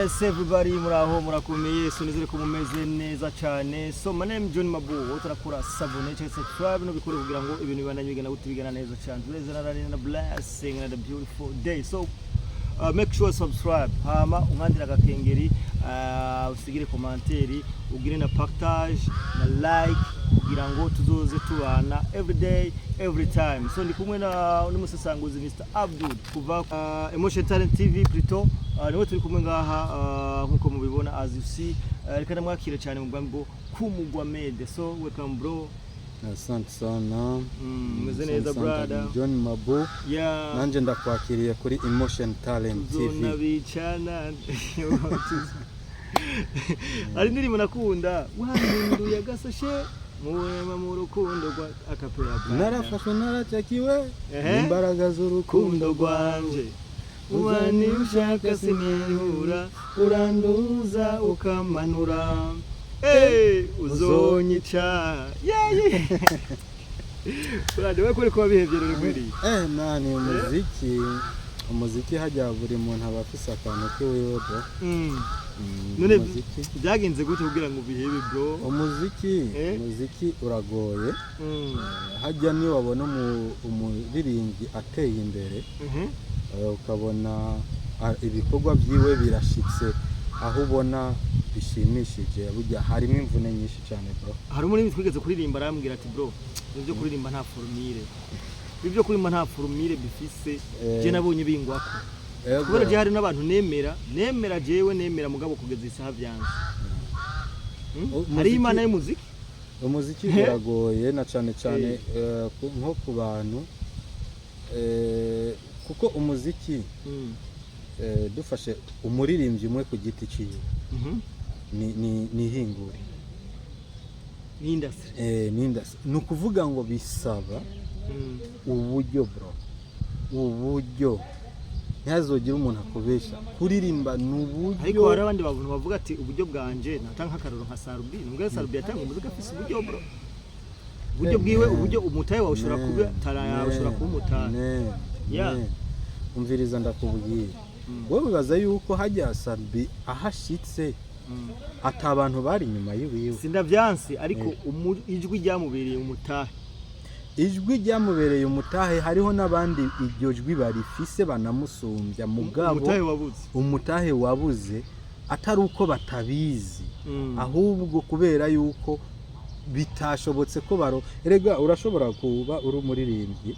Yes, everybody, muraho murakomeye, so nizere ko mumeze neza cyane. So my name John Mabu, turakora sabone cyangwa subscribe no bikore kugira ngo ibintu bibandanye bigana gutibigana neza cyane. Tureze na blessing and a beautiful day. So make sure subscribe, hama ungandira gakengeri, usigire commentaire, ugire na partage, na like kugira ngo tuzoze tubana every day, every time. So ndi kumwe na umusesanguzi Mr. Abdul kuva Emotion Talent TV plutôt. Niwe turi kumwe ngaha nkuko mubibona as you see, reka namwakira cyane mu bwambo kumugwa mede. So welcome bro. Asante sana. Meze neza brother. John Mabu. Yeah. Nanje ndakwakiriye kuri Emotion Talent TV. Zona bicana. Ari ndiri munakunda. Wahinduye agasashe. Muwema mu rukundo rwa akapera. Narafashwe naracakiwe. Imbaraga z'urukundo rwanje. Ubani ushaka sinihura, uranduza ukamanura. Uzonyica. Yeah. Urade we ko bihevye rero kwiri. Nani umuziki hajya buri muntu aba afise akantu kiwe bro. None byagenze gute kugira ngo bihebe bro? Umuziki uragoye. Hajya ni wabona umuririmbyi ateye imbere. Ukabona ibikorwa byiwe birashitse aho ubona bishimishije, burya harimo imvune nyinshi cyane bro. Hari umuntu twigeze kuririmba arambwira ati bro, ibyo kuririmba nta formule, ibyo kuririmba nta formule bifise, je nabonye bingwako. Kubera je hari n'abantu nemera jewe nemera mugabo kugeza isaha byanze. Hari imana y'umuziki? Umuziki uragoye na cyane nko ku bantu kuko umuziki dufashe umuririmbyi umwe ku giti ciwe ni hinguri ni industry nukuvuga ngo bisaba uburyo bro, uburyo ntazogira umuntu akubesha kuririmba n'uburyo. Ariko hari abandi bantu bavuga ati uburyo bwanje natanga akaroro nka Sarubi, nubwo Sarubi yatanga umuziki afise uburyo bro, uburyo bwiwe, uburyo umutaye wawe ushobora kuba taraya ushobora kuba umutaye. Umviriza ndakubwira, wowe bibaza yuko hajya Sarubi ahashitse atabantu bari nyuma yiwe. Sindavyansi, ariko ijwi ryamubereye umutahe. Ijwi ryamubereye umutahe, hariho nabandi iryo jwi barifise banamusumbya mugabo umutahe wabuze atari uko batabizi, ahubwo kubera yuko bitashobotse ko baro. Erega urashobora kuba uri umuririmbyi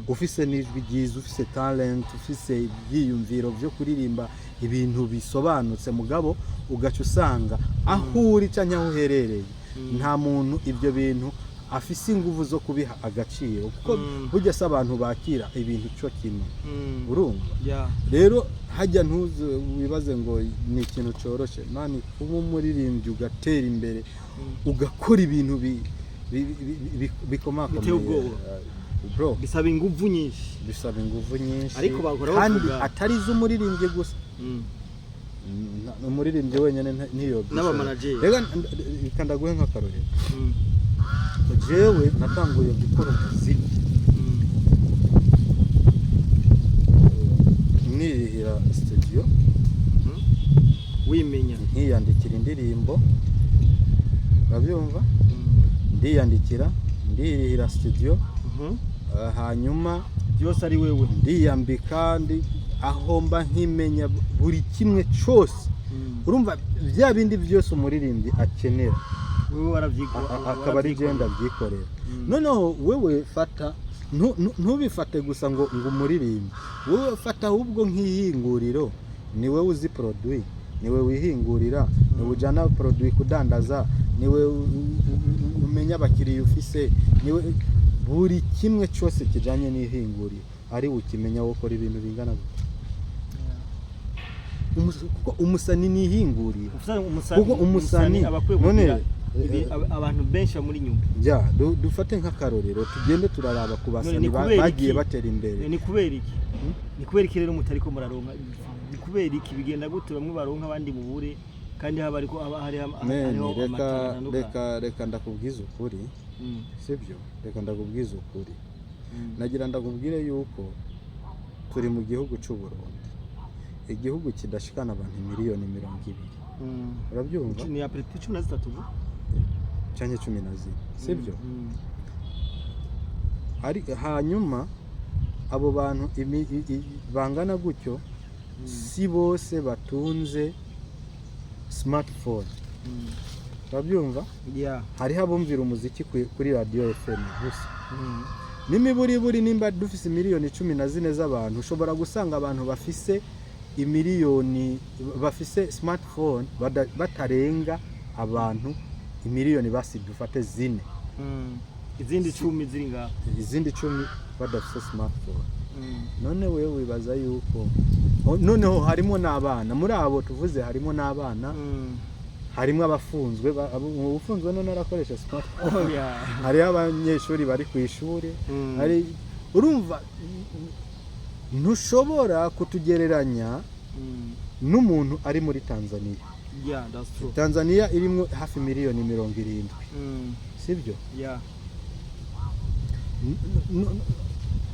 ufise n'ijwi ryiza, ufise talent, ufise ibyiyumviro byo kuririmba ibintu bisobanutse, mugabo ugaca usanga aho uri canke aho uherereye nta muntu ibyo bintu afise inguvu zo kubiha agaciro, kuko burya se abantu bakira ibintu cyo kimwe. Urumva? Rero hajya ntuze wibaze ngo ni ikintu cyoroshe mani kuba umuririmbyi ugatera imbere ugakora ibintu bikomakomeye bro, bisaba inguvu nyinshi, ariko bagora kandi atari z'umuririmbyi gusa. Umuririmbyi wenyene niyo n'aba manager. Rega kandaguhe nk'akarorero. Jewe natanguye gukora umuziki nirihira studio, wimenya nkiyandikira indirimbo, urabyumva, ndirihira studio, hanyuma byose ari wewe ndiyambika, aho mba nkimenya buri kimwe cyose. Urumva bya bindi byose umuririmbyi akenera wewe waravyigwa, akaba ari genda byikorera. Noneho wewe fata ntubifate gusa ngo umuririmbyi, wewe fata ahubwo nk'ihinguriro, ni wewe uzi produit, ni wewe wihingurira, ni ujana produit kudandaza, ni wewe umenya abakiriya ufise, ni wewe buri kimwe cyose kijanye n'ihinguriro ari ukimenya wo kora ibintu bingana kuko umusani ni ihinguriro, kuko umusani none abantu benshi muri nyuma. Dufate nk'akarorero tugende turaraba ku basani bagiye batera imbere. Ni kubera iki rero mutari ko muraronka? Ni kubera iki bigenda gute bamwe baronka abandi bubure kandi haba ariko hari reka ndakubwiza ukuri, sibyo? Reka ndakubwiza ukuri. Nagira ndakubwire yuko turi mu gihugu cy'u Burundi. igihugu kidashikana abantu miliyoni 20. Urabyumva? Ni apreti 13 canke 14, sibyo? Ari hanyuma abo bantu bangana gutyo si bose batunze smartphone. Urabyumva? Hariho abumvira umuziki kuri radio FM gusa. N'imiburiburi nimba dufise miliyoni 14 z'abantu, ushobora gusanga abantu bafise imiliyoni bafise smartphone batarenga abantu imiliyoni basi dufate 4. Izindi 10 ziri ngaho. Izindi 10 badafise smartphone. None wewe wibaza yuko noneho harimo n'abana, muri abo tuvuze harimo n'abana, harimo abafunzwe, ufunzwe none arakoresha smartphone. Hari abanyeshuri bari ku ishuri, hari urumva ntushobora kutugereranya n'umuntu ari muri Tanzania. That's true. Tanzania irimo hafi miliyoni 70. Sibyo?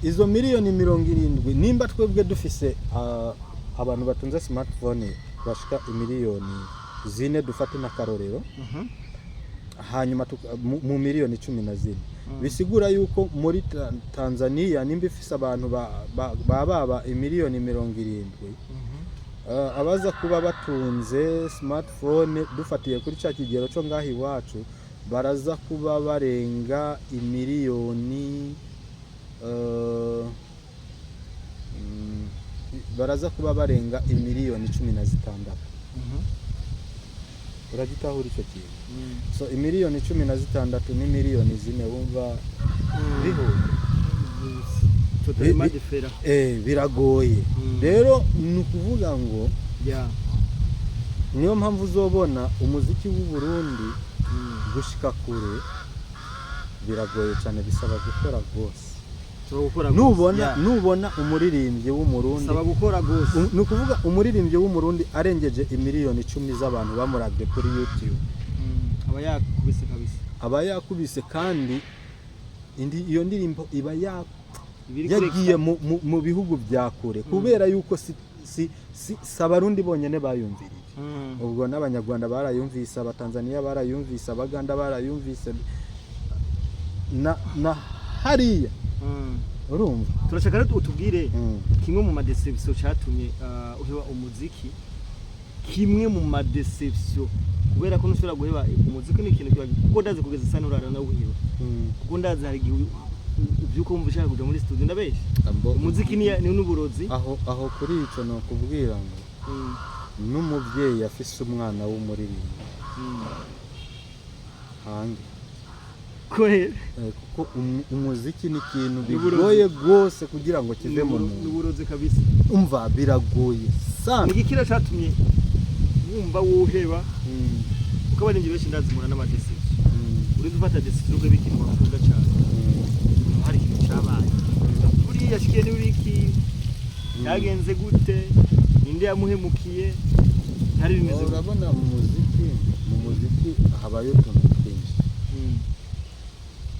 Izo miliyoni 70 nimba twebwe dufise abantu batunze smartphone bashika imiliyoni 4 dufate na karorero. Hanyuma mu miliyoni 14. Bisigura yuko muri Tanzania nimba ifise abantu baba imiliyoni 70. Abaza kuba batunze smartphone dufatiye kuri cya kigero cyo ngahi wacu baraza kuba barenga imiliyoni baraza kuba barenga imiliyoni 16. Uragitahura icyo kintu? So imiliyoni 16 ni miliyoni 4 wumva biragoye. Rero ni ukuvuga ngo niyo mpamvu uzobona umuziki w'u Burundi gushika kure biragoye cyane, bisaba gukora gose. Nubona umuririmbyi w'umurundi saba gukora gose. Ni ukuvuga umuririmbyi w'umurundi arengeje imiliyoni 10 z'abantu bamurabye kuri YouTube. Aba yakubise kandi iyo ndirimbo iba yagiye mu bihugu bya kure kubera yuko si abarundi bonyene bayumviriye. Ubwo n'abanyarwanda barayumvise, abatanzania barayumvise, abaganda barayumvise na hariya. Urumva? Turashaka rero utubwire kimwe mu madeception cyatumye uheba umuziki, kimwe mu madeception kubera ko ntushobora guheba umuziki ni ikintu kibaje kuko ndaze kugeza sana urara na uheba kuko ndaze hari ubyuko umva ushaka kuja muri studio ndabesha umuziki ni n'uburozi. Aho kuri ico no kubwira ngo n'umuvyeyi afise umwana w'umuririmbyi hange kuko umuziki ni ikintu bigoye gose kugira ngo kive mu muntu. N'uburozi kabisa. Umva biragoye sana. Ni ikira cyatumye wumva woheba ukabarinje benshi ndazimura n'amadesi. Uri dufata desi rugo bikinwa bakunda cyane. Hari ikintu cyabaye. Uri yashikiye n'uriki yagenze gute? Ninde yamuhemukiye? Hari bimeze. Urabona mu muziki habayo tuntu twinshi.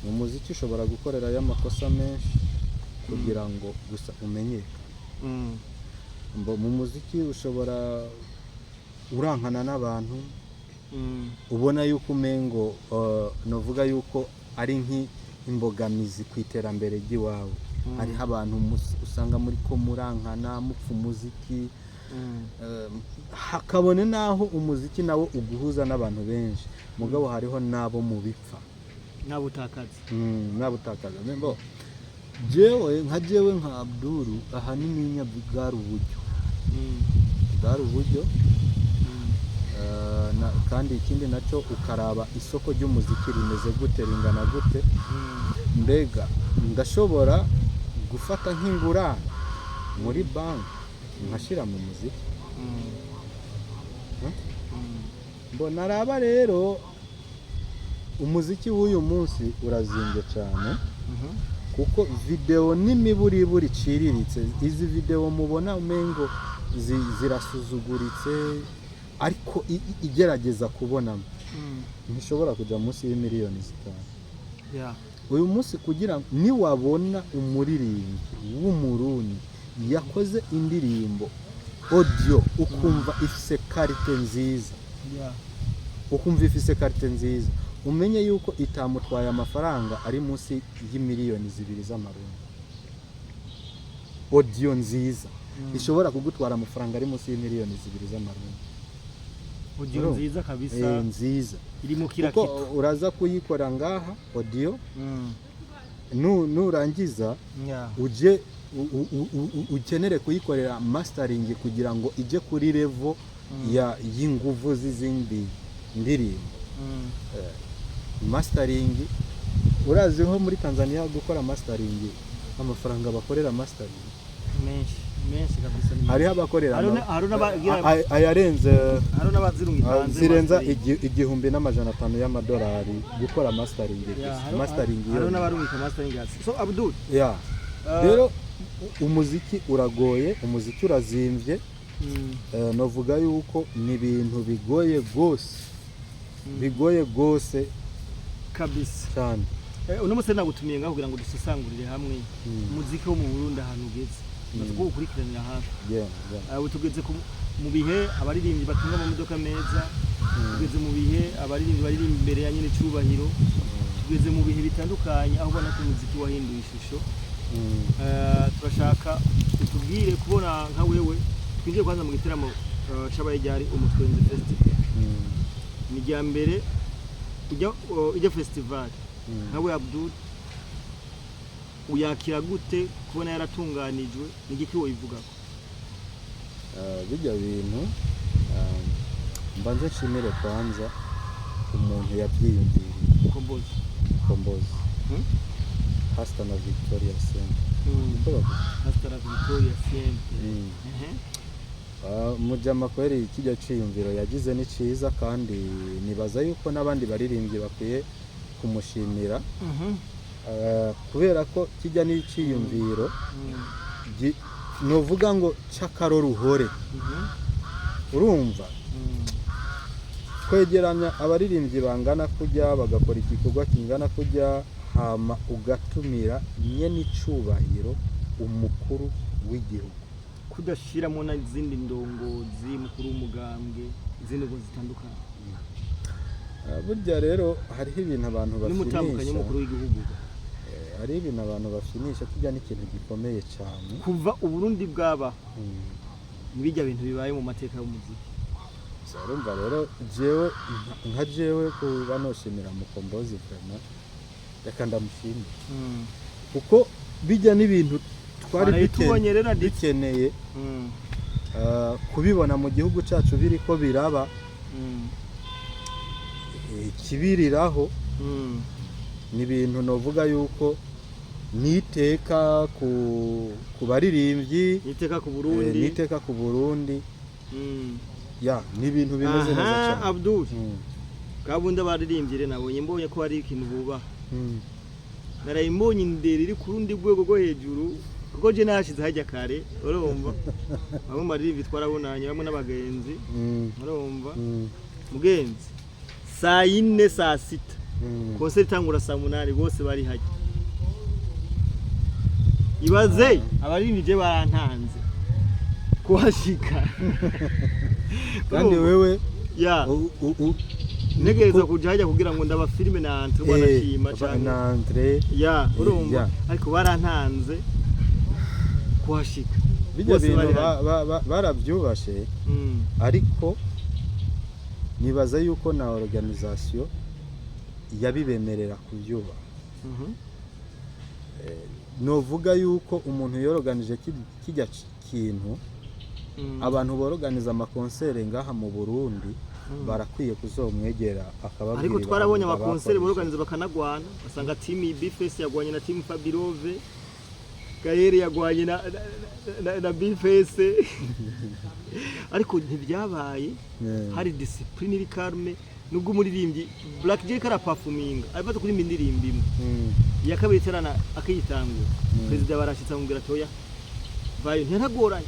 Mu muziki ushobora gukorera y'amakosa menshi kugira ngo gusa umenye. Mu muziki ushobora urankana n'abantu ubona yuko umengo novuga yuko ari nk'imbogamizi ku iterambere ry'iwawe. Hariho abantu usanga muri ko murankana mupfa umuziki, hakabone naho umuziki nawo uguhuza n'abantu benshi mugabo hariho nabo mu bipfa nabutakaza mbo jewe nka Abdul ahanini nyabwari uburyo kandi ikindi nacyo ukaraba isoko ry'umuziki rimeze gute ringana gute, mbega ndashobora gufata nk'ingurane muri banki nkashira mu muziki. Mbona araba rero umuziki w'uyu munsi urazimbye cyane kuko video n'imiburiburi ciriritse. Izi video mubona umengo zirasuzuguritse ariko igerageza kubonamo ntishobora kuja munsi y'imiliyoni 5. Uyu munsi kugira niwabona umuririmbyi w'umurundi yakoze indirimbo audio ukumva ifise karite nziza ukumva ifise karite nziza umenye yuko itamutwaye amafaranga ari munsi y'imiliyoni 2 z'amarundi. Audio nziza ishobora kugutwara amafaranga ari munsi y'imiliyoni 2 z'amarundi. Audio nziza kabisa nziza irimo kila kitu uraza kuyikora ngaha audio nurangiza uje ukenere kuyikorera mastering kugira ngo ije kuri level ya y'inguvu z'izindi ndirimbo. Mastering urazi ho muri Tanzania gukora mastering amafaranga bakorera mastering menshi kabisa. Hariho abakorera ayarenze zirenza 1,500 y'amadolari gukora mastering. Mastering hariho n'abarumika mastering. So Abdul, rero umuziki uragoye, umuziki urazimvye. Novuga yuko ni ibintu bigoye gose kabisa cyane. Uno munsi nagutumiye ngaho kugira ngo dusesangurire hamwe umuziki wo mu Burundi ahantu ugeze, natwo ukurikiranira hafi. Abo tugeze mu bihe abaririmbyi batunga mu modoka meza, tugeze mu bihe abaririmbyi baririmba imbere ya nyine cyubahiro, tugeze mu bihe bitandukanye aho ubona ko umuziki wahinduye ishusho. Turashaka utubwire kubona nka wewe twinjiye kwanza mu gitaramo cabaye ryari Umutwenzi Festival. Ni rya mbere ijya festival. Nkawe Abdul uyakira gute kubona yaratunganijwe n'igiki woyivuga ko? Bijya bintu mbanze nshimire kwanza umuntu yabyiyumviriye Kombozi Hasta na Victoria Sempre. Hasta na Victoria Sempre. Mujama kweri kijya ciyumviro yagize ni ciza kandi nibaza yuko nabandi baririmbye bakwiye kumushimira. Kubera ko kijya ni ciyumviro novuga ngo cyakaroruhore. Urumva kwegeranya abaririmbyi bangana kujya bagakora igikorwa kingana kujya hama ugatumira nyene icubahiro umukuru w'igihugu, kudashiramo na izindi ndongozi mukuru w'umugambwe izindi ngo zitandukanye. Burya rero hariho ibintu abantu bafinisha n'umutambukanye mukuru w'igihugu. Hari ibintu abantu bafinisha kijya n'ikintu gikomeye cyane kuva Uburundi bwaba nibijya bintu bibaye mu mateka y'umuziki. Urumva rero jewe kuba noshimira Mukombozi vraiment reka ndamushimira kuko bijya n'ibintu twari dukeneye kubibona mu gihugu cyacu biriko biraba kibiriraho. Ni ibintu novuga yuko niteka ku baririmbyi, niteka ku Burundi. Ni ibintu bimeze neza cyane. Abdul, kabunda baririmbye nabonye mbonye ko hari ikintu buba. Narayimbonye inderi iri ku rundi rwego rwo hejuru kuko je nashize hajya kare. Urumva bamwe baririmbyi twarabonanye bamwe n'abagenzi. Urumva mugenzi saa 4 saa 6 concert itangura saa 8 bose bari hajya. Ibaze abaririmbyi barantanze kuhashika kandi wewe negereza kuja hajya kugira ngo ndaba filime na entre banashima cyane na entre urumva ariko barantanze kuhashika. Bijya bintu barabyubashe ariko nibaza yuko na organisation yabibemerera kubyuba. Novuga yuko umuntu yoroganije kijya kintu abantu boroganiza amakonsere ngaha mu Burundi barakwiye kuzomwegera akababwira. Ariko twarabonye amakonsere boroganiza bakanagwana basanga team Bface yagwanye na team Fabirove, Gaël yagwanye na Bface ariko ntibyabaye. Hari discipline iri calme nubwo umuririmbyi Black J kara performing ariko kuri indirimbo imwe ya kabiri terana akiyitangura president barashitsa ngubira toya bayo ntaragoranye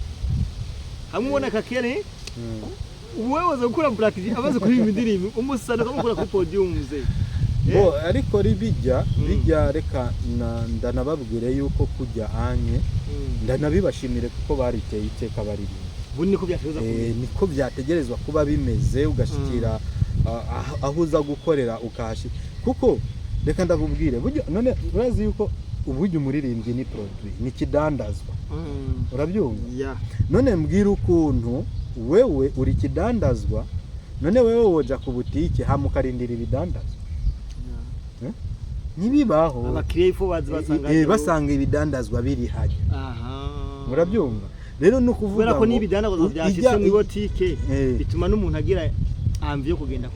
hamwe ubona kakene wewe zo gukora Black J abaze kuri indirimbo umusana kamukora kuri podium ze ariko bijya reka ndanababwire yuko kujya anye ndanabibashimire kuko bariteye iteka baririmbyi niko byategerezwa kuba bimeze ugashikira aho uza gukorera ukahashika kuko reka ndakubwire none urazi yuko uburyo umuririmbyi ni produit ni kidandazwa urabyumva none mbwira ukuntu wewe uri kidandazwa none wewe woja ku butike hamukarindira ibidandazwa nibibaho abakiriya basanga ibidandazwa biri hajya urabyumva rero no kuvuga ko n'ibidandazwa byashitse mu botike bituma n'umuntu agira amvi yo kugenda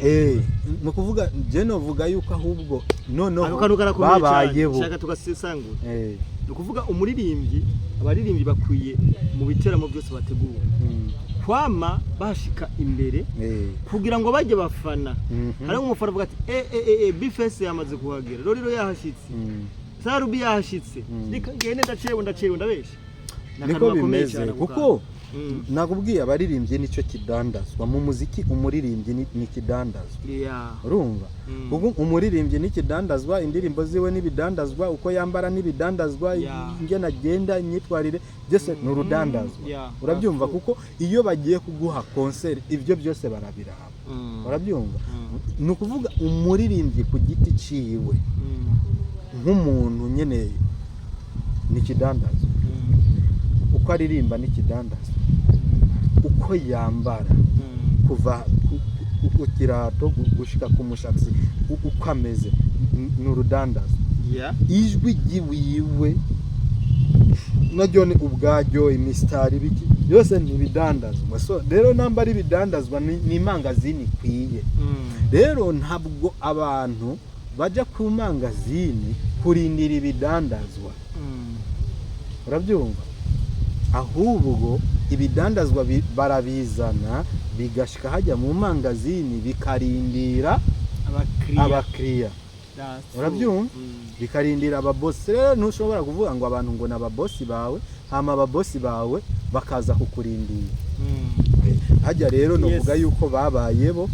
no kuvuga je no vuga yuko ahubwo noneho babayeho shaka tugasesangura no kuvuga umuririmbyi abaririmbyi bakwiye mu biteramo byose bategura kwama bashika imbere kugira ngo bajye bafana hari umufana avuga ati bifese yamaze kuhagera rero yahashitse sarubi yahashitse gende ndacewe ndabesha niko bimeze kuko nakubwiye abaririmbyi nicyo kidandazwa mu muziki umuririmbyi ni kidandazwa urumva kuko umuririmbyi ni kidandazwa indirimbo ziwe n'ibidandazwa uko yambara n'ibidandazwa ingena agenda imyitwarire byose ni urudandazwa urabyumva kuko iyo bagiye kuguha concert ibyo byose barabiraba urabyumva ni ukuvuga umuririmbyi ku giti ciwe nk'umuntu nyene ni kidandazwa uko aririmba ni kidandazwa uko yambara kuva ku kirato gushika ku mushatsi uko ameze ni urudandazwa ijwi giwiwe naryo ni ubwaryo imistari biki byose ni ibidandazwa so rero nambara ibidandazwa ni mangazini kwiye rero ntabwo abantu baja ku mangazini kurindira ibidandazwa urabyumva ahubwo ibidandazwa barabizana bigashika hajya mu mangazini bikarindira abakiriya urabyumva bikarindira ababosi rero ntushobora kuvuga ngo abantu ngo n'ababosi bawe hama ababosi bawe bakaza kukurindira hajya rero novuga yuko babayebo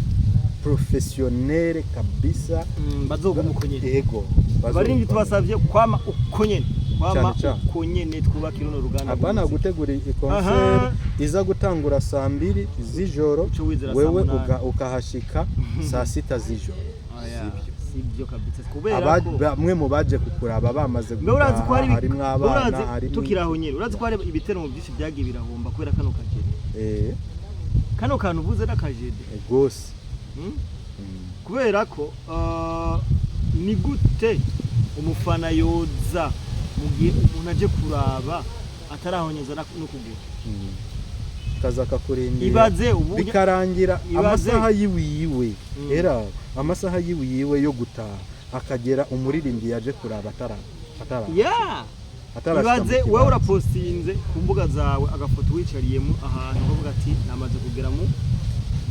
professionnel kabisa bazoguma uko nyene yego abaririmbyi tubasavye kwama uko nyene uko nyene twubakira no ruganda abana gutegura concert iza gutangura 2:00 z'ijoro wewe ukahashika 6:00 z'ijoro sibyo kabisa kubera ko bamwe mu baje kukuraba bamaze urazi ko hari mwabana hari tukiraho nyene urazi ko hari ibitero mu byinshi byagiye birahomba kubera kano kagere kano kantu uvuze n'akajede gose kubera ko ni gute umufana yoza mu gihe umuntu aje kuraba atarahonyeza no kugura kaza kakurindira ibaze bikarangira amasaha yiwiwe era amasaha yiwiwe yo gutaha akagera umuririmbyi yaje kuraba atara ibaze wewe urapostinze ku mbuga zawe agafoto wicariyemo ahantu bavuga ati namaze kugera mu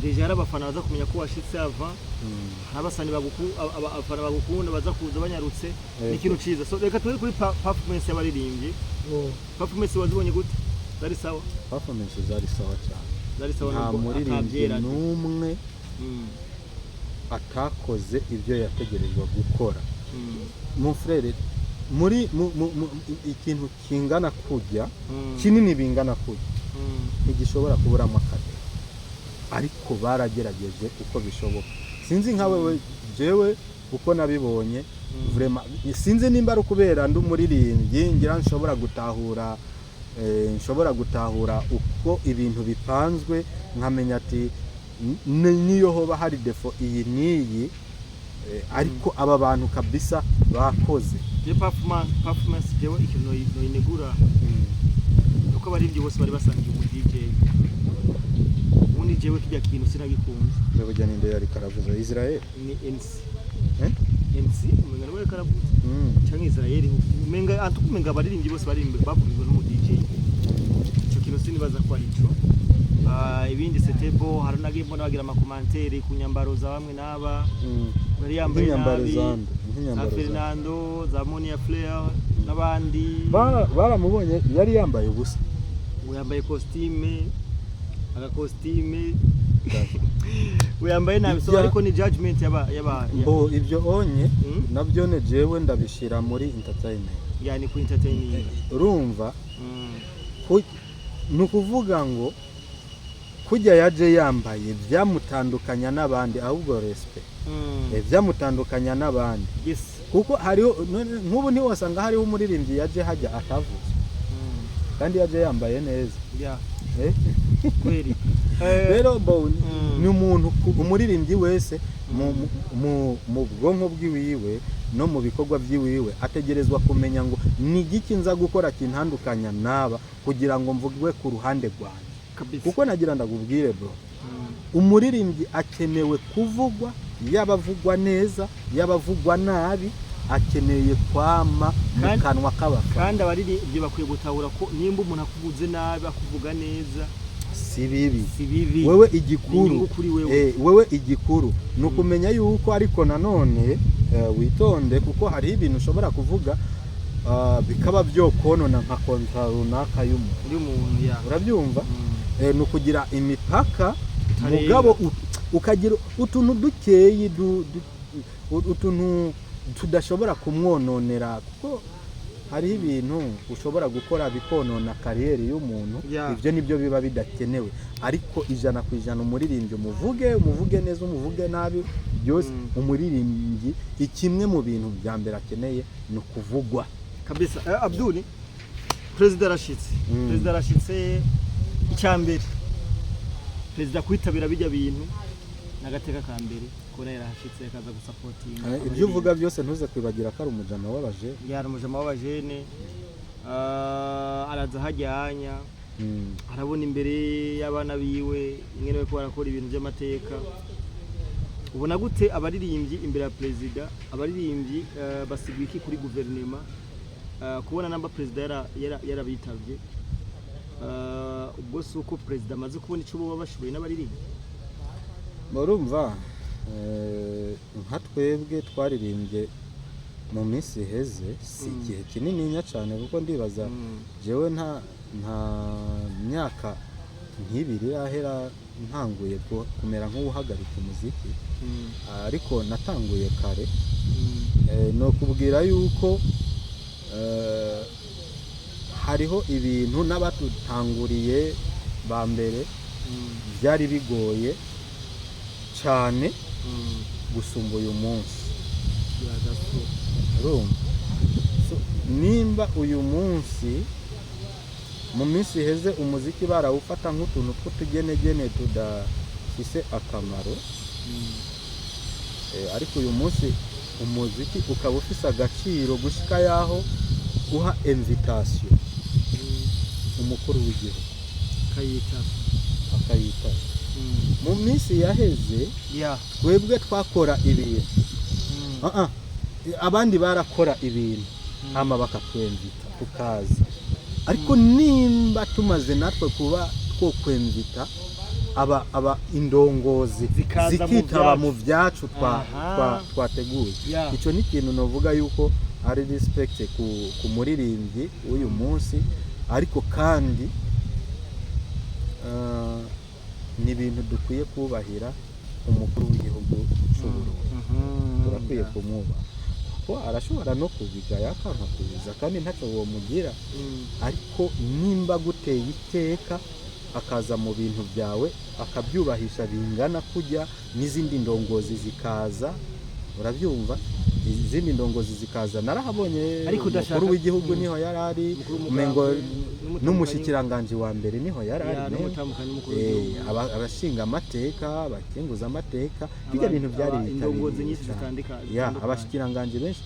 deja hari abafana baza kumenya ko washitse ava abasani abafana bagukunda baza kuza banyarutse n'ikintu ciza so reka turi kuri performance y'abaririmbyi performance wazibonye gute zari sawa performance zari sawa cyane zari sawa nta muririmbyi n'umwe atakoze ibyo yategerezwa gukora mon frère muri ikintu kingana kujya kinini bingana kujya ntigishobora kuburamo akade ariko baragerageje uko bishoboka sinzi nka wewe jewe uko nabibonye vraiment sinzi nimba ari kubera ndi umuririmbyi ngira nshobora gutahura uko ibintu bipanzwe nkamenya ati niyo hoba hari defo iyi niyi ariko aba bantu kabisa bakoze je performance jewe ikintu no inegura uko abaririmbyi bose bari basangiye mu DJ jewe kijya kintu sinagikunze bego jya ninde yari karavuza Israel ni MC umenga nawe karavuza cyangwa Israel umenga atukumenga abaririmbyi bose baririmbe bavurizwe no mu DJ cyo kintu sinibaza ko ari cyo ibindi setebo haranagiye mbona bagira ama commentaire ku nyambaro za bamwe naba bari yambaye nabi za Fernando za Monia Flair nabandi baramubonye yari yambaye ubusa yambaye costume agakostime uyambaye nabi so ariko ni judgment yaba bo ibyo onye nabyo ne jewe ndabishira muri entertainment yani ku entertaining urumva nukuvuga ngo kujya yaje yambaye byamutandukanya n'abandi ahubwo respect byamutandukanya n'abandi kuko hariho nk'ubu ntiwasanga hariho umuririmbyi yaje hajya atavuze kandi yaje yambaye neza rero ni umuntu umuririmbyi wese mu bwonko bw'iwiwe no mu bikorwa by'iwiwe ategerezwa kumenya ngo ni igiki nza gukora kintandukanya naba kugira ngo mvugwe ku ruhande rwanjye kuko nagira ndagubwire bro umuririmbyi akenewe kuvugwa yabavugwa neza yabavugwa nabi akeneye kwama mu kanwa k'abafana kandi abaririmbyi bakwiye gutahura ko nimba umuntu akuvuze nabi akuvuga neza si bibi wewe igikuru wewe igikuru nukumenya yuko ariko nanone witonde kuko hari ibintu ushobora kuvuga bikaba byo konona nka kontra runaka y'umuntu urabyumva nukugira imipaka mugabo ukagira utuntu dukeyi utuntu tudashobora kumwononera kuko hari ibintu ushobora gukora bikonona kariyeri y'umuntu ibyo nibyo biba bidakenewe ariko 100% umuririmbyi umuvuge neza umuvuge nabi byose umuririmbyi ikimwe mu bintu bya mbere akeneye no kuvugwa kabisa Abdul president arashitse icyambere president kwitabira bijya bintu nagateka ka mbere kora yarashitse kaza gusupportinga ibyo uvuga byose ntuze kwibagira ko ari umujama w'abaje yari umujama w'abajene araza hajyanya arabona imbere y'abana biwe ingene bako barakora ibintu by'amateka ubona gute abaririmbyi imbere ya president abaririmbyi basigwa iki kuri guverinoma kubona namba president yarabitavye ubwo suko president amaze kubona ico bo bashoboye n'abaririmbyi murumva nka twebwe twaririmbye mu minsi heze si igihe kinini cyane kuko ndibaza jewe nta myaka nk'ibiri ahera ntanguye kumera nk'uhagarika umuziki ariko natanguye kare no kubwira yuko hariho ibintu n'abatutanguriye ba mbere byari bigoye cyane gusumba uyu munsi nimba uyu munsi mu minsi heze umuziki barawufata nk'utuntu tw'utugenegene tudafise akamaro ariko uyu munsi umuziki ukaba ufise agaciro gushika yaho uha invitation umukuru w'igihugu akayita mu minsi yaheze twebwe twakora ibintu abandi barakora ibintu hama bakatwemvita tukaza ariko nimba tumaze natwe kuba twokwemvita aba indongozi zikitaba mu byacu twateguye icyo ni ikintu novuga yuko ari respect ku muririmbyi uyu munsi ariko kandi ni ibintu dukwiye kubahira umukuru w'igihugu cy'Uburundi turakwiye kumwubaha ko arashobora no kubigaya akanka kubiza kandi ntacyo uwo mugira ariko nimba guteye iteka akaza mu bintu byawe akabyubahisha bingana kujya n'izindi ndongozi zikaza urabyumva izindi ndongozi zikaza narahabonye umukuru w'igihugu niho yarari umengo n'umushikiranganje wa mbere niho yarari abashinga amateka abakenguza amateka bijya bintu byari indongozi nyinshi zitandika abashikiranganje benshi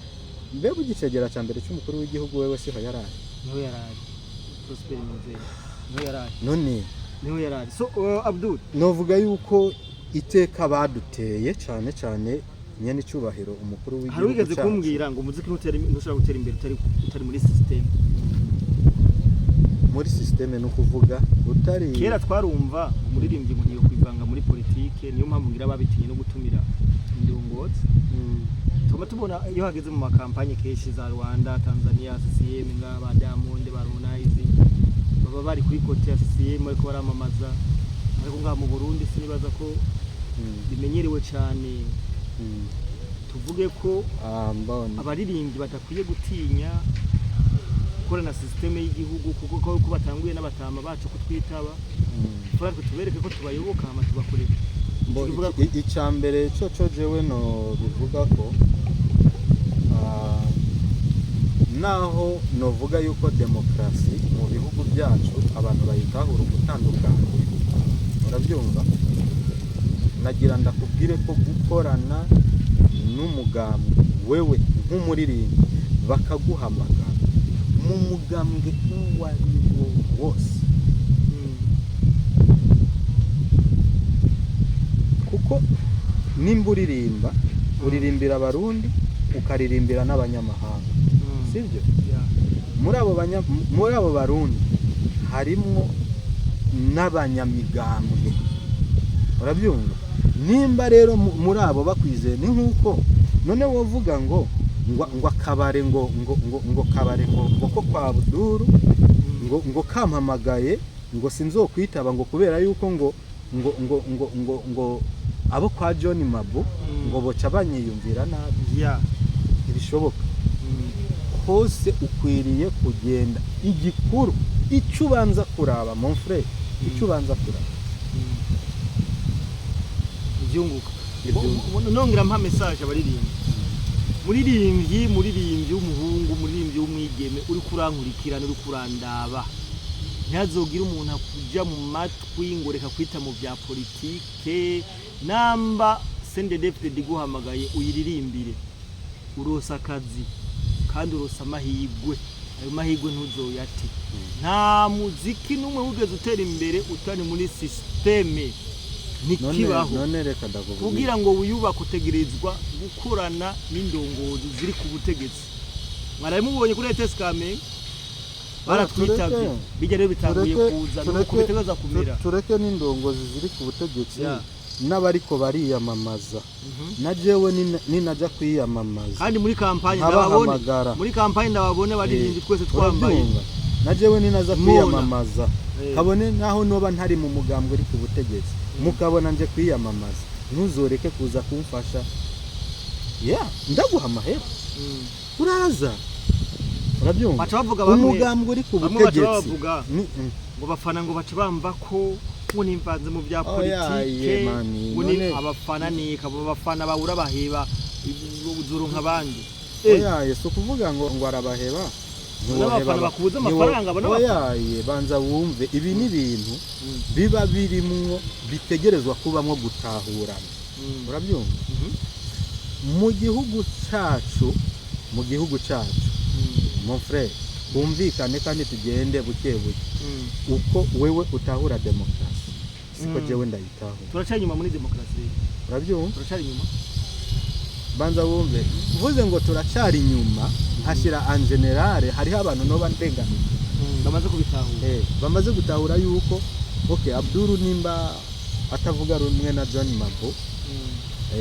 mbega igicegera cya mbere cy'umukuru w'igihugu wewe siho yarari niho yarari Prosper Muzeye niho yarari none niho yarari so Abdul novuga yuko iteka baduteye cyane nyene cyubahiro umukuru w'igihugu hari wigeze kumbwira ngo umuziki ntushobora gutera imbere utari muri system no kuvuga utari kera twarumva umuririmbyi ngo niyo kwivanga muri politike niyo mpamvu ngira babitinye no gutumira indongozi tubona iyo hageze mu makampanye keshi za Rwanda Tanzania CCM ngaba Diamond Harmonize baba bari kuri kote ya CCM ariko baramamaza ariko ngaha mu Burundi sinibaza ko bimenyerewe cyane tuvuge ko abaririmbyi batakwiye gutinya gukora na systeme y'igihugu kuko ko batanguye n'abatama bacu kutwitaba fara tubereke ko tubayoboka hama tubakorera icambere cyo jewe no bivuga ko naho novuga yuko demokrasi mu bihugu byacu abantu bayitahura gutandukanye urabyumva nagira ndakubwire ko gukorana n'umugambwe wewe nk'umuririmbi bakaguhamagara mu mugambwe uwariwo wose kuko nimba uririmbira abarundi ukaririmbira n'abanyamahanga sibyo muri abo barundi harimo n'abanyamigambwe urabyumva nimba rero muri abo bakwizeye ni nkuko none wovuga ngo akabare ngo kabare ngo ko kwa Abduru ngo kampamagaye ngo sinzokwitaba ngo kubera yuko ngo abo kwa John Mabu ngo boca banyiyumvira nabi ibishoboka hose ukwiriye kugenda igikuru icyo ubanza kuraba mon frère icyo ubanza kuraba ibyunguka nongera mpa message abaririmbyi muririmbyi w'umuhungu muririmbyi w'umwigeme uri kurankurikirana uri kurandaba ntihazogira umuntu akuja mu matwi ngo reka kwita mu bya politike namba CNDD-FDD guhamagaye uyiririmbire urosa akazi kandi urosa amahigwe ayo mahigwe ntuzoyati nta muziki numwe ugeze utera imbere utani muri systeme nikibaho none reka ndavuga kugira ngo wiyubaka utegerezwa gukorana n'indongozi ziri ku butegetsi mwarabimubonye kuri ETS Kamenge baratwitabye bijya rero bitanguye kuza no kubitegereza kumira tureke n'indongozi ziri ku butegetsi n'abariko bariyamamaza na jewe ninaja kwiyamamaza kandi muri kampanye ndababone baririmbyi twese twambaye na jewe ninaza kwiyamamaza kabone naho noba ntari mu mugambwe uri ku butegetsi mukabona nje kwiyamamaza ntuzoreke kuza kumfasha ndaguha amahera uraza urabyumva umugambwe uri ku butegetsi ngo bafana ngo bace bamba ko ngo nimvanze mu bya politike ngo ni abafana abafana bawura baheba uzuru nk'abandi so kuvuga ngo arabaheba n'abafana bakubuza amafaranga banza wumve ibi ni ibintu biba birimwo bitegerezwa kubamwo gutahurana urabyumva mu gihugu cyacu mon frère umvikane kandi tugende buke uko wewe utahura demokrasi siko jewe ndayitahura turacanye nyuma muri demokrasi urabyumva turacanye nyuma banza wumve uvuze ngo turacari nyuma hashira en general hariho abantu no bandengana bamaze gutahura yuko Abduru nimba atavuga rumwe na John Mabu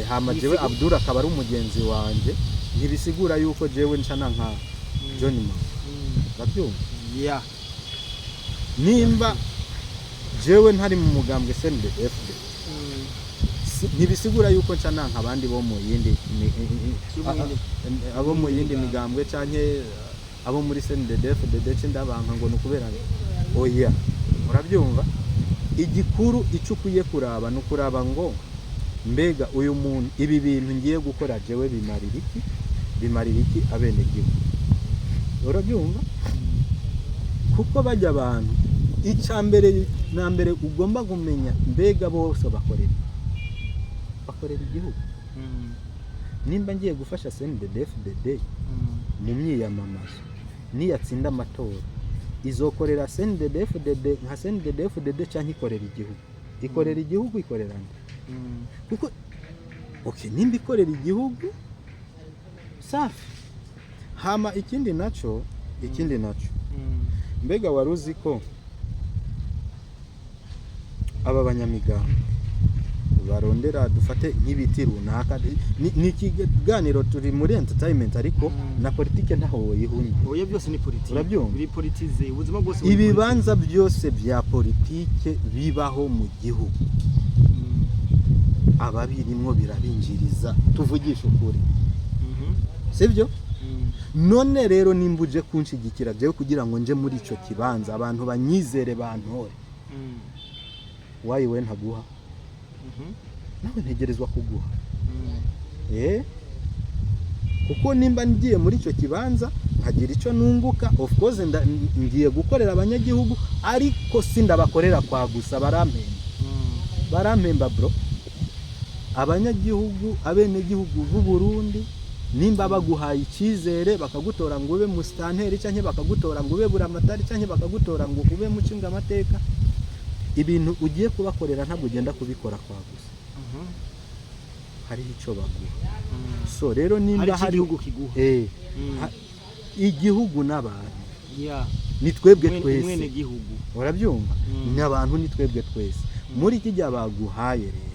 hama jewe Abduru akaba ari umugenzi wanje ntibisigura yuko jewe ncana nka John Mabu urabyumva nimba jewe ntari mu mugambwe CNDD-FDD ntibisigura yuko ncana nk'abandi bo mu yindi abo mu yindi migambwe canke abo muri CNDD-FDD c'indabanka ngo nukubera urabyumva igikuru ico kuye kuraba nukuraba ngo mbega uyu muntu ibi bintu ngiye gukora jewe bimarira iki abene gihugu urabyumva kuko bajya abantu icambere na mbere ugomba kumenya mbega bose bakorera igihugu nimba ngiye gufasha CNDD-FDD mu myiyamamazo niyatsinda amatora izokorera CNDD-FDD nka CNDD-FDD cyangwa ikorera igihugu ikorera nde kuko nimba ikorera igihugu safi hama ikindi naco mbega waruzi ko aba banyamigambwe barondera dufate nk'ibiti runaka ni ikiganiro turi muri entertainment ariko na politike ntaho yihunye byose ni politike urabyumva biri politize ubuzima bwose ibibanza byose bya politike bibaho mu gihugu ababirimwo birabinjiriza tuvugisha ukuri sibyo none rero nimbuje kunshigikira je kugira ngo nje muri ico kibanza abantu banyizere bantore wayi we ntaguha nawe ntegerezwa kuguha kuko nimba ngiye muri ico kibanza nkagira ico nunguka of course ngiye gukorera abanyagihugu ariko sindabakorera kwa gusa barampemba bro abanyagihugu abenegihugu b'u Burundi nimba baguhaye ikizere bakagutora ngo ube mustanteri canke bakagutora ngo ube buramatari canke bakagutora ngo ube mucinga amateka ibintu ugiye kubakorera ntabwo ugenda kubikora kwa gusa hari ico baguha so rero nimba hari igihugu kiguha igihugu n'abantu ni twebwe twese mwene gihugu urabyumva n'abantu ni twebwe twese muri kijya baguhaye rero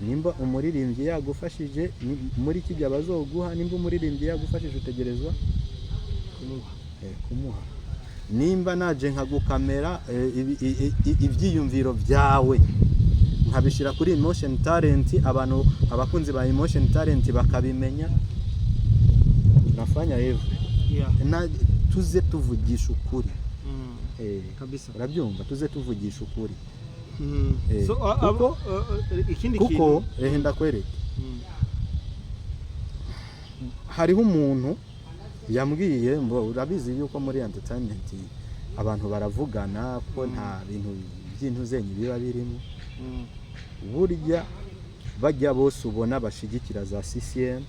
nimba umuririmbyi yagufashije muri kijya bazoguha nimba umuririmbyi yagufashije utegerezwa kumuha nimba naje nkagukamera ivyiyumviro byawe nkabishira kuri Emotion Talent abantu abakunzi ba Emotion Talent bakabimenya nafanya every na tuze tuvugisha ukuri kabisa urabyumva tuze tuvugisha ukuri so ikindi kuko ndakwereka hariho umuntu yambwiye ngo urabizi yuko muri entertainment abantu baravugana ko nta bintu by'intu zenye biba birimo burya bajya bose ubona bashigikira za CCM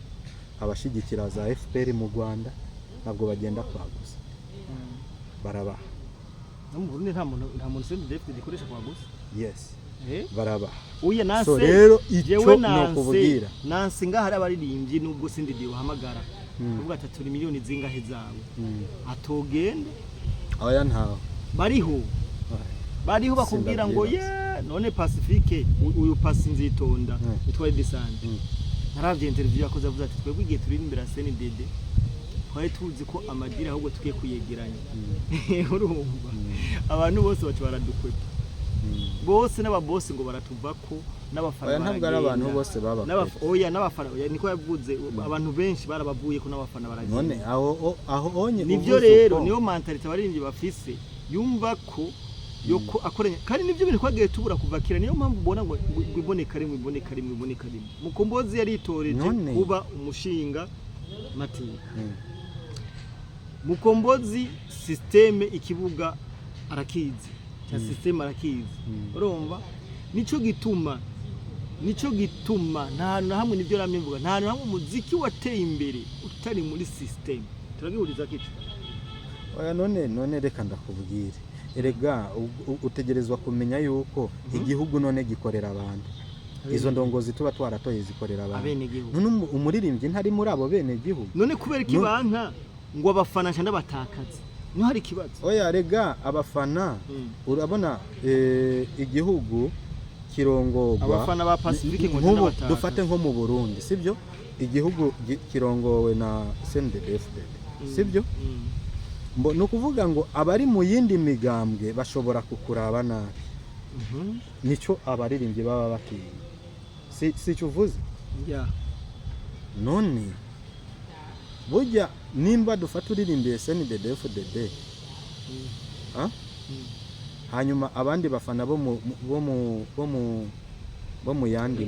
abashigikira za FPR mu Rwanda ntabwo bagenda kwaguza baraba no mu Burundi nta muntu sendi David dikoresha kwaguza yes baraba uye nase so rero icyo no kuvugira nansi ngahari abaririmbyi nubwo sindi dio hamagara ubwo 3 miliyoni zingahe zawe atogende oya ntaho bariho bakubwira ngo none Pacifique uyu pasi nzitonda bitwaye desante naravye interview yakoze avuze ati twebwe igihe turi imbere ya CNDD twari tuzi ko amadira ahubwo tugiye kuyegeranya urumva abantu bose bacu baradukwepa bose n'ababosi ngo baratuvako n'abafana ntabwo ari abantu bose baba n'abafana niko yavuze abantu benshi barabavuye ko n'abafana baragiye none aho onye nivyo rero niyo mentality abaririmbyi bafise yumva ko yoko akoranya kandi nivyo bintu kwagiye tubura kuvakira niyo mpamvu ubona ngo iboneka rimwe Mukombozi yari itoreje kuba umushinga mateka Mukombozi systeme ikibuga arakizi cha systeme arakizi urumva nico gituma nta na hamwe nivyo ramimvuga nta na hamwe umuziki wateye imbere utari muri systeme turagihuriza kicu oya none reka ndakubwire erega utegerezwa kumenya yuko igihugu none gikorera abantu izo ndongozi tuba twaratoye zikorera abantu none umuririmbyi ntari muri abo bene gihugu none kubera ikibanka ngo abafana cyane batakaze no hari kibazo oya rega abafana urabona igihugu kirongorwa abafana ba Pacifique ngo n'abatakaze dufate nko mu Burundi sibyo igihugu kirongowe na CNDD-FDD sibyo no kuvuga ngo abari mu yindi migambwe bashobora kukuraba nabi nico abaririmbyi baba batiye si cyuvuze none burya nimba dufata uririmbiye CNDD-FDD hanyuma abandi bafana bo mu yandi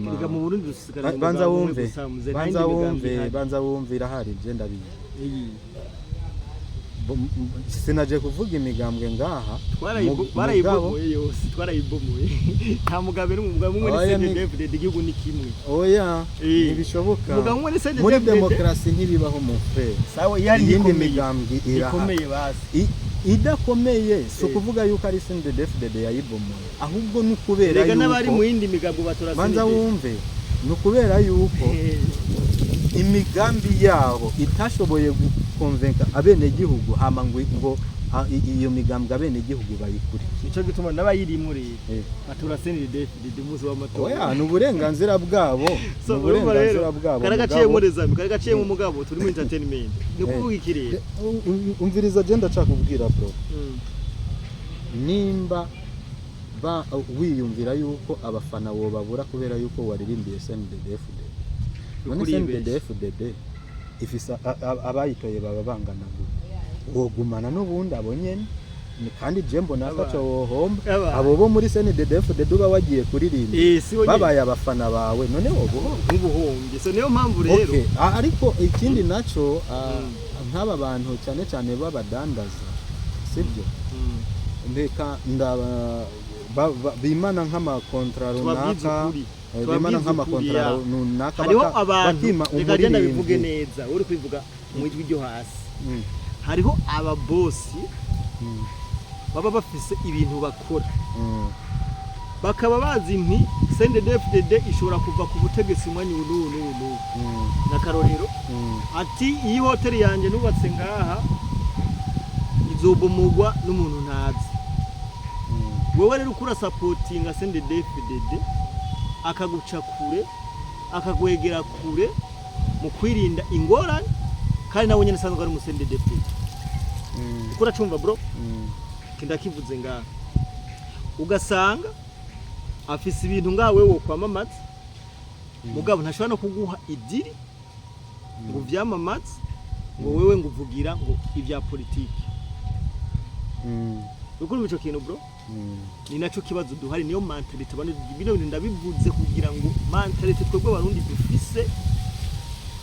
banza wumve irahari je ndabiye sinaje kuvuga imigambwe ngaha twarayibomoye yose twarayibomoye nta mugabe n'umugabo umwe ni CNDD-FDD igihugu ni kimwe oya ntibishoboka muri demokrasi ntibibaho mu fe sawa yindi migambwe ikomeye basi idakomeye so kuvuga yuko ari CNDD-FDD yayibomoye ahubwo n'ukubera yuko n'abari mu yindi migambwe batora banza wumve n'ukubera yuko imigambi yabo itashoboye gukonvenka abene gihugu hama ngo iyo migambwe abene gihugu bayikuri nico gituma nabayiri muri batura CNDD-FDD muzi w'amatora oya n'uburenganzira bwabo n'uburenganzira bwabo karagaciye mu mugabo turi mu entertainment ni kuvuga ikirere umviriza je ndacakubwira bro nimba wiyumvira yuko abafana bo babura kubera yuko waririmbiye CNDD-FDD none CNDD-FDD ifisa abayitoye baba bangana wogumana n'ubundi abonyene kandi jembo nakacho wohomba abo bo muri CNDD-FDD uba wagiye kuririmba babaye abafana bawe none wobo ubuhombye so niyo mpamvu rero ariko ikindi naco nk'aba bantu cyane cyane babadandaza sibyo ndeka ndaba bimana nk'amakontra runaka bimana nk'amakontra runaka hariho abantu reka genda bivuge neza uri kwivuga mu ijwi ryo hasi hariho ababosi baba bafise ibintu bakora bakaba bazi nti CNDD-FDD ishobora kuva ku butegetsi mwanya n'ubu na karorero ati iyi hoteli yanje nubatse ngaha izobomugwa n'umuntu ntazi wewe rero ukura supportinga CNDD-FDD akaguca kure akagwegera kure mu kwirinda ingorane kandi nawe nyene sanzwe ari mu CNDD-FDD ukura cumva bro kindakivuze ngaha ugasanga afise ibintu ngawe wo kwamamaza mugabo ntashobora no kuguha idiri ngo vyamamaza ngo wewe ngo uvugira ngo ibya politiki ukuri bico kintu bro ni naco kibazo duhari niyo mentality bane bino ndabivuze kugira ngo mentality twebwe barundi dufise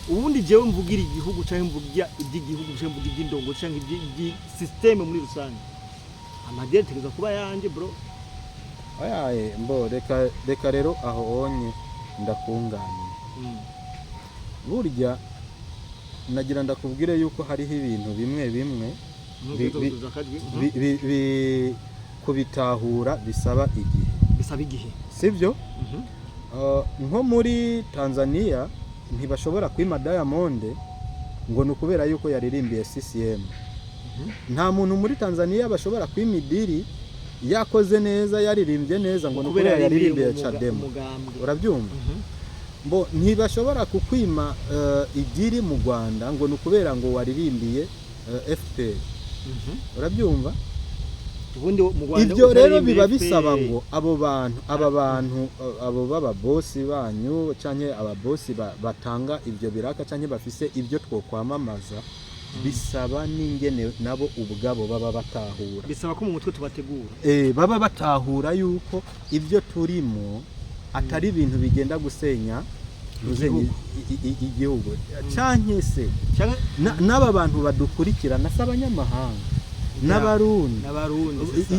ubundi jewe mvugira igihugu canke mvugira iby'igihugu canke mvugira iby'indongo canke iby'i system muri rusange amadere tegeza kuba yanje bro ayaye mbo reka rero aho onye ndakunganye burya nagira ndakubwire yuko hariho ibintu bimwe kubitahura bisaba igihe sivyo nko muri Tanzania ntibashobora kwima Diamond ngo nukubera yuko yaririmbiye CCM nta muntu muri Tanzania bashobora kwima idiri yakoze neza yaririmbye neza ngo nukubera yaririmbiye Chadema urabyumva mbo ntibashobora kukwima idiri mu Rwanda ngo nukubera ngo waririmbiye FPR urabyumva ubundi mu Rwanda ibyo rero biba bisaba ngo abo baba boss banyu canke aba boss batanga ibyo biraka canke bafise ibyo twokwamamaza bisaba n'ingene nabo ubugabo baba batahura bisaba ko mu mutwe tubategura baba batahura yuko ibyo turimo atari ibintu bigenda gusenya igihugu canke se n'aba bantu badukurikirana s'abanyamahanga n'abarundi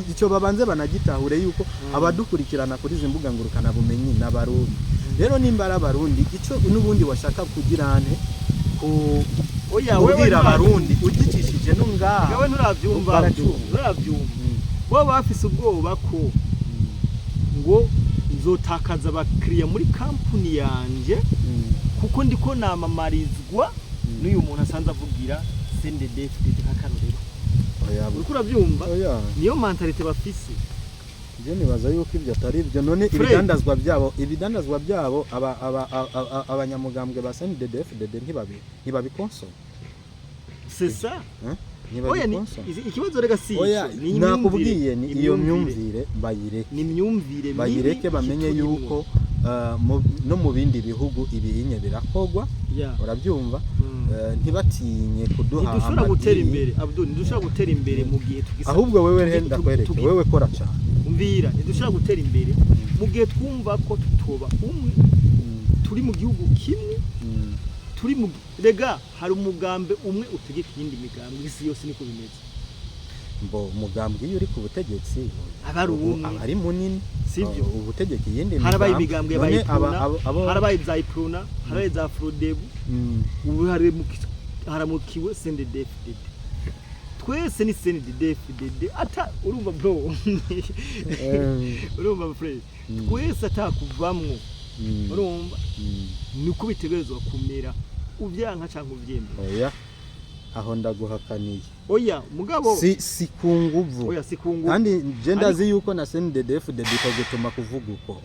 icyo babanze banagitahure yuko abadukurikirana kuri zimbuga ngurukana bumenyi n'abarundi rero nimbara abarundi ico n'ubundi washaka kugirane ubwira abarundi ugicishije no ngaha gawe nturavyumva bo bafise ubwoba ko ngo nzotakaza abakiriya muri kampuni yanje kuko ndiko namamarizwa n'uyu muntu asanze avugira CNDD-FDD nk'akarorero uriko uravyumva niyo mentality bafise je nibaza yuko ibyo atari ibyo none ibidandazwa byabo abanyamugambwe ba CNDD-FDD ntibabikonsoma c'est ça oya ikibazo rega si ni nakubwiye ni iyo myumvire bayireke bamenye yuko no mu bindi bihugu ibihinye birakogwa urabyumva ntibatinye kuduha ntidushobora gutera imbere Abdul ntidushobora gutera imbere mu gihe tugisa ahubwo wewe henda kwereke wewe kora cyane umvira ntidushobora gutera imbere mu gihe twumva ko tutoba umwe turi mu gihugu kimwe turi mu rega hari umugambe umwe utegeka iyindi migambi isi yose niko bimeze mbo umugambi iyo uri ku butegetsi abari munini sivyo ubutegeka yindi harabaye imigambi harabaye za Iprona harabaye za Frodebu ubu haramukiwe CNDD-FDD twese ni CNDD-FDD ata urumva bro urumva friend twese atakuvamwo urumva nuko bitegerezwa kumera uvyanka canke uvyembe oya aho ndaguhakaniye oya mugabo si kunguvu oya si kunguvu kandi je ndazi yuko na CNDD-FDD gutuma kuvuga uko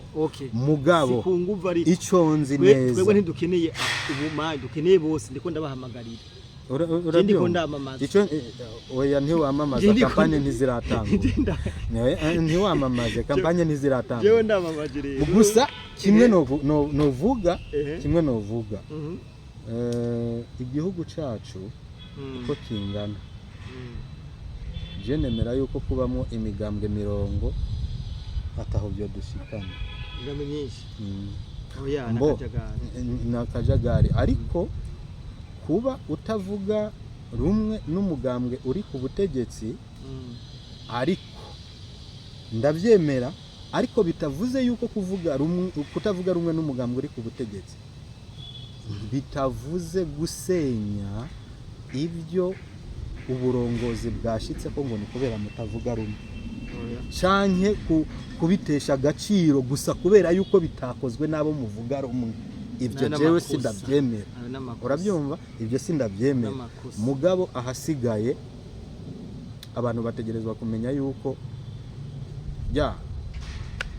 mugabo si kunguvu ari ico nzi neza twebwe ntidukeneye ubuma dukeneye bose ndiko ndabahamagarira ndiko ndamamaza ico oya ntiwamamaza kampanye ntiziratangwa ntiwamamaze kampanye ntiziratangwa jewe ndamamaje rero gusa kimwe novuga igihugu cacu uko kingana je nemera yuko kubamo imigambwe 40 ataho byo dushikana ingame nyinshi nakajagari ariko kuba utavuga rumwe n'umugambwe uri ku butegetsi ariko ndavyemera ariko bitavuze yuko kutavuga rumwe n'umugambwe uri ku butegetsi bitavuze gusenya ibyo uburongozi bwashitse ko ngo ni kubera mutavuga rumwe canke kubitesha agaciro gusa kubera yuko bitakozwe nabo muvuga rumwe ibyo jewe sindabyemera urabyumva ibyo sindabyemera mugabo ahasigaye abantu bategerezwa kumenya yuko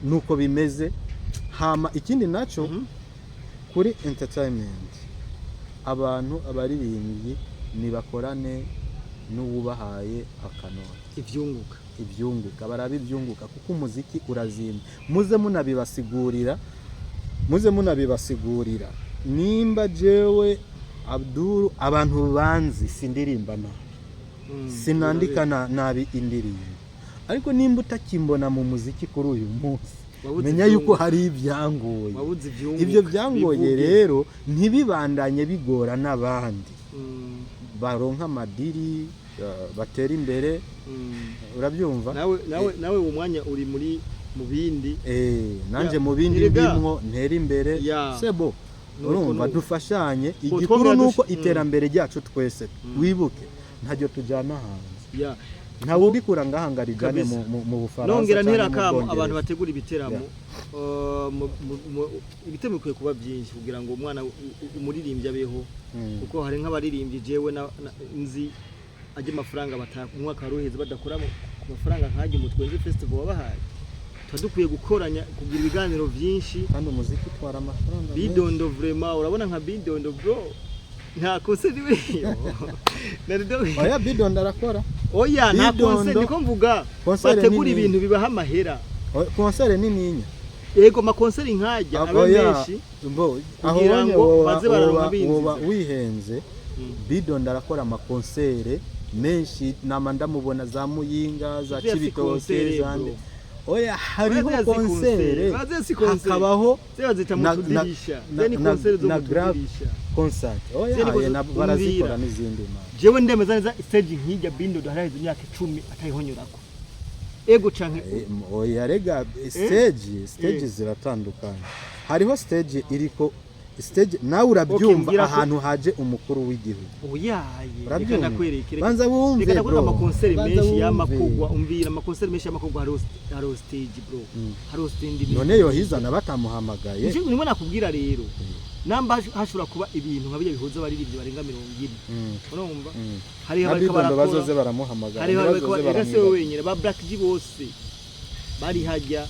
nuko bimeze hama ikindi naco kuri entertainment abantu abaririmbyi nibakorane n'ububahaye akanona ivyunguka barabi ivyunguka kuko umuziki urazimba muze munabibasigurira nimba jewe Abdul abantu banzi sindirimba sinandika nabi indirimbo ariko nimba utakimbona mu muziki kuri uyu munsi menya yuko hari ibyangoye ibyo byangoye rero ntibibandanye bigora n'abandi baronka amadiri batera imbere urabyumva nawe umwanya uri mu bindi nanje mu bindi ndimwo ntera imbere sebo urumva dufashanye igikuru nuko iterambere ryacu twese wibuke ntajyo tujana hanze ntawe ubikura ngahangarijane mu Bufaransa nongera ntera kamo abantu bategura ibiteramo ibitemo bikwiye kuba byinshi kugira ngo umwana umuririmbyi abeho kuko hari nk'abaririmbyi jewe nzi aje amafaranga umwaka ruheze badakora ku mafaranga nkaje mu Twenze Festival wabahaye twadukwiye gukoranya kugira ibiganiro byinshi kandi umuziki twara amafaranga bidondo vraiment urabona nka bidondo bro nta kose niwe oya bidondo arakora oya nta kose niko mvuga bategura ibintu bibaha amahera konsere nininya yego makonseri nkajya abenshi aho baze bararonka binzi wihenze bidondo arakora amakonsere menshi namanda mubona za Muyinga za Cibitoke zande oya hariho konsere hakabaho na grave concert oya barazikora n'izindi jewe ndemeza neza stage nkijya bindo doharahize imyaka 10 atayihonyurako ego canke oya rega stage ziratandukanye hariho stage iriko stage nawe urabyumva ahantu haje umukuru w'igihugu oyaye reka kwerekere banza wumve bro amakonseri menshi y'amakugwa umvira amakonseri menshi y'amakugwa haro stage bro haro stand none yo hizana batamuhamagaye nje nimo nakubwira rero namba hashura kuba ibintu nkabije bihuza abaririmbyi barenga 20 urumva hari abakabara bazoze baramuhamagaye hari bazoze wenyine ba Black G bose bari hajya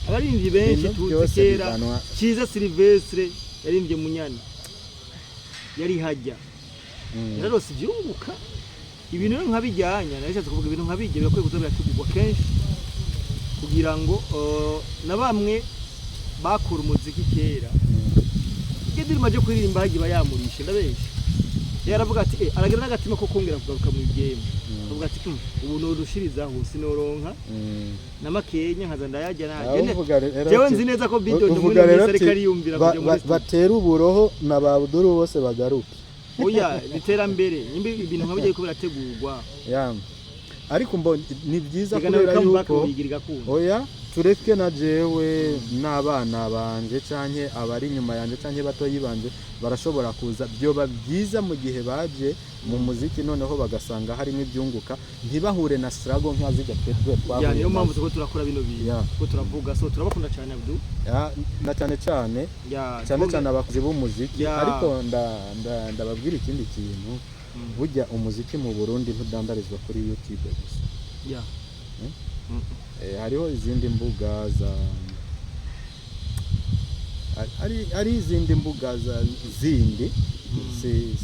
abaririmbyi benshi tuzikera Kiza Silvestre yarimbye Munyana yari hajya yarose byunguka ibintu nkabijyanya narishatse kuvuga ibintu nkabije birakwiye kuzabira tugirwa kenshi kugira ngo na bamwe bakura umuziki kera igediri maje kuririmba hagiba yamurishe ndabeshi yaravuga ati aragira n'agatima ko kongera kugaruka mu game avuga ati ubu no rushirizaho sinoronka namakenya nkaza ndayajya naje jewe nzi neza ko bido ndumwe n'isirikari yumvira kujya muri batera uburoho na babuduru bose bagaruka oya literambere nimba ibintu nkabije ko birategurwa ariko mbo ni byiza kubera yuko oya tureke na jewe n'abana banje canke abari nyuma yanje canke bato yibanje barashobora kuza byoba byiza mu gihe baje mu muziki noneho bagasanga harimo ibyunguka ntibahure na struggle nk'azijya twetwe twahuye ya niyo mpamvu ko turakora bino bintu ko turavuga so turabakunda cyane Abdul na cyane abakozi b'umuziki ariko ndababwira ikindi kintu burya umuziki mu Burundi ntudandarizwa kuri YouTube gusa hariho izindi mbuga za ari izindi mbuga za zindi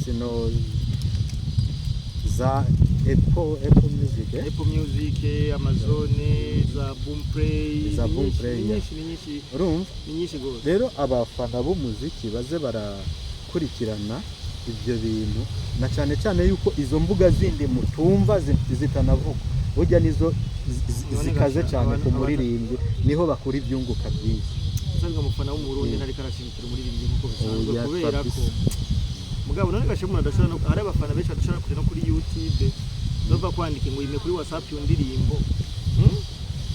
sino za Apple Music Amazon za Boomplay urumva rero abafana b'umuziki baze barakurikirana ibyo bintu, na cyane cyane yuko izo mbuga zindi mutumva zitanavuga burya nizo zikaze cyane ku muririmbyi, niho bakura ibyunguka byinshi. Usanga umufana w'umurundi ntari karashimikira umuririmbyi kuko bisanzwe kubera ko mugabo none gashe umuntu adashobora no hari abafana benshi adashobora kujya no kuri YouTube nova kwandika ngo yime kuri WhatsApp yo ndirimbo.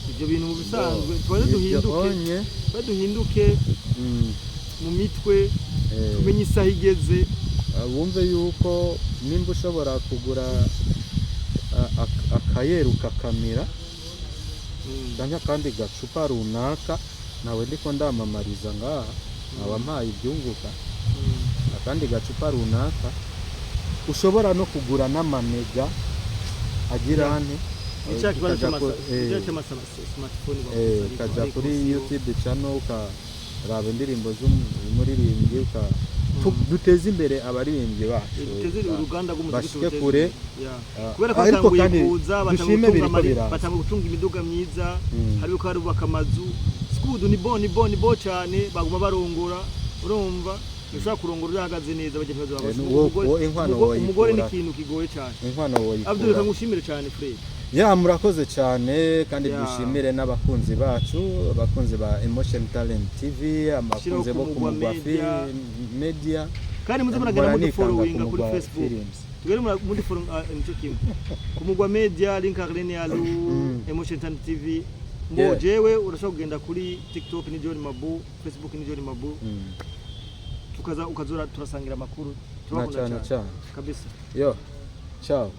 Ibyo bintu mu bisanzwe twaje duhinduke mu mitwe tumenye isaha igeze. Wumve yuko nimba ushobora kugura akayeru kakamira cyangwa kandi gacupa runaka nawe ndiko ndamamariza ngaha nkaba mpaye ibyunguka, akandi gacupa runaka ushobora no kugura n'amamega agira ane ukajya kuri YouTube channel ukaraba indirimbo z'umuririmbyi duteze imbere abaririmbyi bacu, bashike kure. Kubera ko batanguye kuza batanga gutunga imiduga myiza, hari ko harubaka amazu skudu ni bo cyane baguma barongora, urumva ushaka kurongora urahagaze neza baje nkazo babasha umugore ni ikintu kigoye cyane. Inkwano woyikura. Abdul kangushimire cyane Fred. Ya murakoze cyane kandi dushimire n'abakunzi bacu, abakunzi ba Emotion Talent TV, abakunzi bo ku Mugwa Media, kandi muze muragana mu following kuri Facebook. Tugere muri following nicyo kimwe ku Mugwa Media, link arene ya Emotion Talent TV. Mbo jewe urashobora kugenda kuri TikTok ni John Mabu, Facebook ni John Mabu. Ukazora turasangira amakuru, turabona cyane kabisa. Yo ciao.